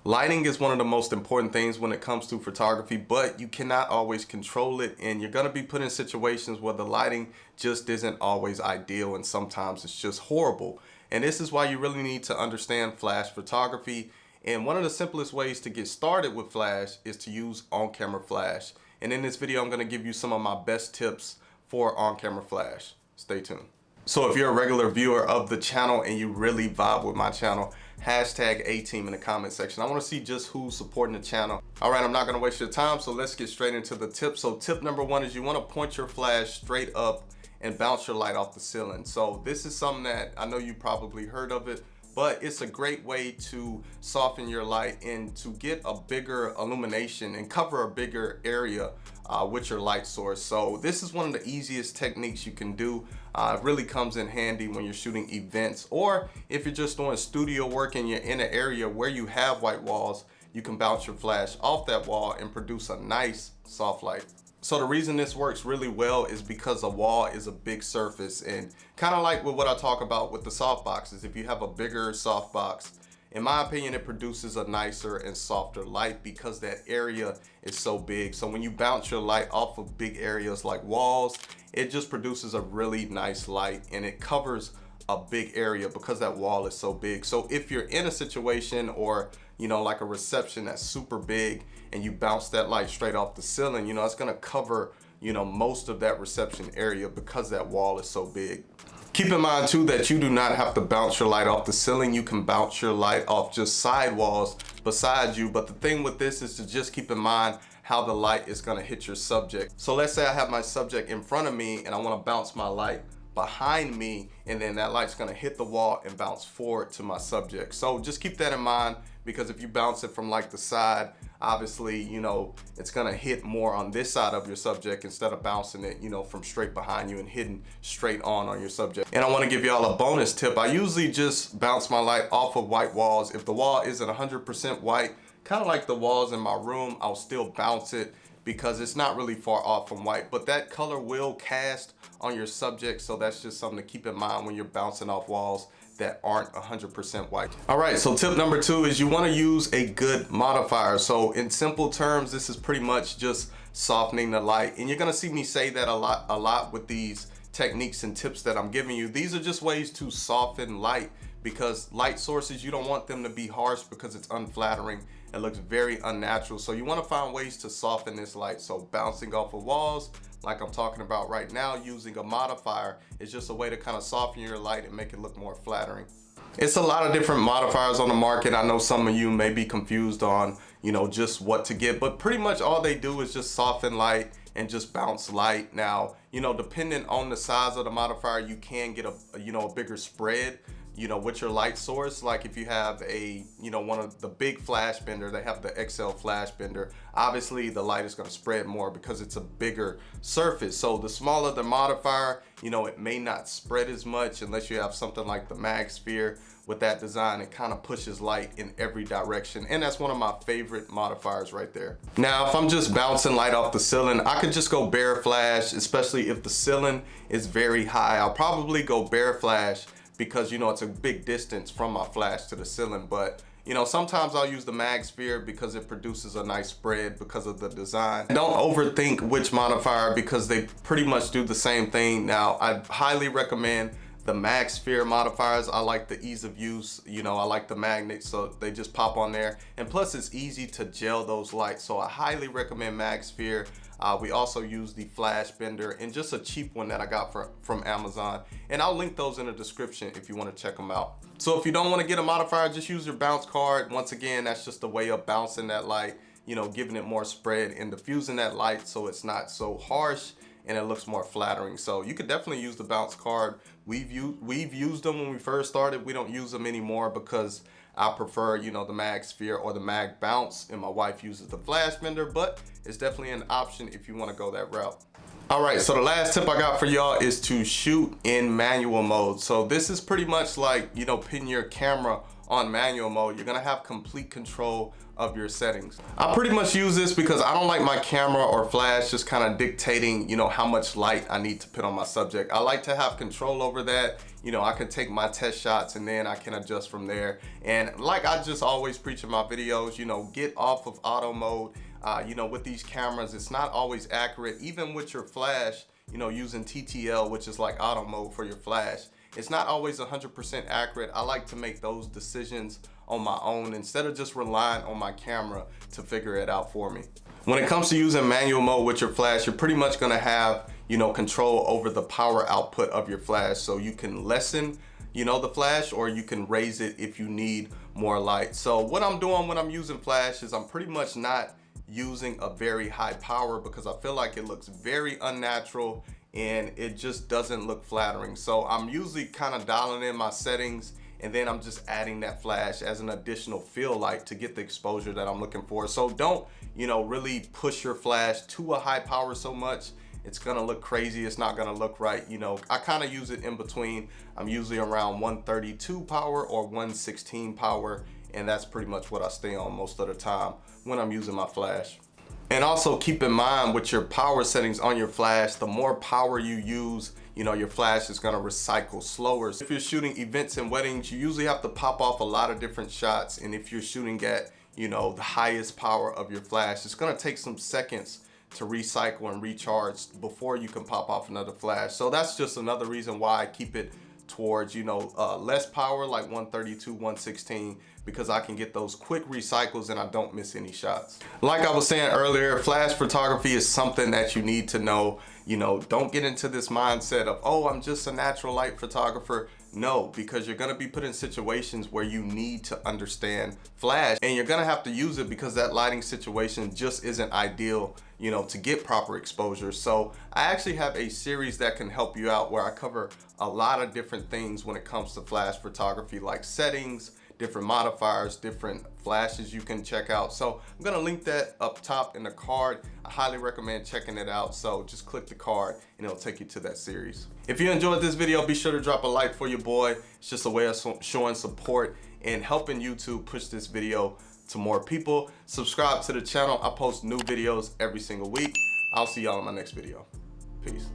Lighting is one of the most important things when it comes to photography, but you cannot always control it, and you're going to be put in situations where the lighting just isn't always ideal, and sometimes it's just horrible. And this is why you really need to understand flash photography. And one of the simplest ways to get started with flash is to use on-camera flash. And in this video, I'm going to give you some of my best tips for on-camera flash. Stay tuned. So if you're a regular viewer of the channel and you really vibe with my channel, hashtag A-Team in the comment section. I want to see just who's supporting the channel. All right, I'm not going to waste your time, so let's get straight into the tips. So tip number one is you want to point your flash straight up and bounce your light off the ceiling. So this is something that I know you probably heard of it, but it's a great way to soften your light and to get a bigger illumination and cover a bigger area with your light source. So this is one of the easiest techniques you can do. It really comes in handy when you're shooting events, or if you're just doing studio work and you're in an area where you have white walls, you can bounce your flash off that wall and produce a nice soft light. So the reason this works really well is because a wall is a big surface, and kind of like with what I talk about with the soft boxes, if you have a bigger soft box, in my opinion, it produces a nicer and softer light because that area is so big. So when you bounce your light off of big areas like walls, it just produces a really nice light and it covers a big area because that wall is so big. So if you're in a situation or, you know, like a reception that's super big and you bounce that light straight off the ceiling, you know, it's gonna cover, you know, most of that reception area because that wall is so big. Keep in mind too that you do not have to bounce your light off the ceiling. You can bounce your light off just side walls beside you. But the thing with this is to just keep in mind how the light is gonna hit your subject. So let's say I have my subject in front of me and I wanna bounce my light behind me, and then that light's gonna hit the wall and bounce forward to my subject. So just keep that in mind, because if you bounce it from like the side, obviously, you know, it's gonna hit more on this side of your subject instead of bouncing it, you know, from straight behind you and hitting straight on your subject. And I wanna give y'all a bonus tip. I usually just bounce my light off of white walls. If the wall isn't 100% white, kind of like the walls in my room, I'll still bounce it because it's not really far off from white, but that color will cast on your subject. So that's just something to keep in mind when you're bouncing off walls that aren't 100% white. All right, so tip number two is you want to use a good modifier. So in simple terms, this is pretty much just softening the light. And you're gonna see me say that a lot with these techniques and tips that I'm giving you. These are just ways to soften light, because light sources, you don't want them to be harsh because it's unflattering. It looks very unnatural. So you want to find ways to soften this light. So bouncing off of walls, like I'm talking about right now, using a modifier is just a way to kind of soften your light and make it look more flattering. It's a lot of different modifiers on the market. I know some of you may be confused on, you know, just what to get, but pretty much all they do is just soften light and just bounce light. Now, you know, depending on the size of the modifier, you can get a bigger spread, you know, with your light source. Like if you have a, you know, one of the big flash bender, they have the XL flash bender, obviously the light is going to spread more because it's a bigger surface. So the smaller the modifier, you know, it may not spread as much unless you have something like the MagSphere. With that design, it kind of pushes light in every direction, and that's one of my favorite modifiers right there. Now, if I'm just bouncing light off the ceiling, I could just go bare flash, especially if the ceiling is very high. I'll probably go bare flash because, you know, it's a big distance from my flash to the ceiling. But, you know, sometimes I'll use the MagSphere because it produces a nice spread because of the design. Don't overthink which modifier because they pretty much do the same thing. Now, I highly recommend the MagSphere modifiers. I like the ease of use. You know, I like the magnets, so they just pop on there. And plus it's easy to gel those lights. So I highly recommend MagSphere. We also use the flash bender and just a cheap one that I got from Amazon. And I'll link those in the description if you want to check them out. So if you don't want to get a modifier, just use your bounce card. Once again, that's just a way of bouncing that light, you know, giving it more spread and diffusing that light so it's not so harsh and it looks more flattering. So you could definitely use the bounce card. We've used them when we first started. We don't use them anymore because I prefer, you know, the MagSphere or the Mag Bounce, and my wife uses the flash bender, but it's definitely an option if you want to go that route. All right, so the last tip I got for y'all is to shoot in manual mode. So this is pretty much like, you know, putting your camera on manual mode, you're gonna have complete control of your settings. I pretty much use this because I don't like my camera or flash just kind of dictating, you know, how much light I need to put on my subject. I like to have control over that. You know, I can take my test shots and then I can adjust from there. And like I just always preach in my videos, you know, get off of auto mode. You know, with these cameras, it's not always accurate. Even with your flash, you know, using TTL, which is like auto mode for your flash, it's not always 100% accurate. I like to make those decisions on my own instead of just relying on my camera to figure it out for me. When it comes to using manual mode with your flash, you're pretty much gonna have, you know, control over the power output of your flash. So you can lessen, you know, the flash, or you can raise it if you need more light. So what I'm doing when I'm using flash is I'm pretty much not using a very high power because I feel like it looks very unnatural and it just doesn't look flattering. So I'm usually kind of dialing in my settings, and then I'm just adding that flash as an additional fill light to get the exposure that I'm looking for. So don't, you know, really push your flash to a high power so much. It's gonna look crazy, it's not gonna look right. You know, I kind of use it in between. I'm usually around 132 power or 116 power, and that's pretty much what I stay on most of the time when I'm using my flash. And also keep in mind with your power settings on your flash, the more power you use, you know, your flash is gonna recycle slower. So if you're shooting events and weddings, you usually have to pop off a lot of different shots. And if you're shooting at, you know, the highest power of your flash, it's gonna take some seconds to recycle and recharge before you can pop off another flash. So that's just another reason why I keep it towards, you know, less power, like 132, 116, because I can get those quick recycles and I don't miss any shots. Like I was saying earlier, flash photography is something that you need to know. You know, don't get into this mindset of, oh, I'm just a natural light photographer. No, because you're gonna be put in situations where you need to understand flash, and you're gonna have to use it because that lighting situation just isn't ideal, you know, to get proper exposure. So I actually have a series that can help you out where I cover a lot of different things when it comes to flash photography, like settings, different modifiers, different flashes you can check out. So I'm gonna link that up top in the card. I highly recommend checking it out. So just click the card and it'll take you to that series. If you enjoyed this video, be sure to drop a like for your boy. It's just a way of showing support and helping YouTube push this video to more people. Subscribe to the channel. I post new videos every single week. I'll see y'all in my next video. Peace.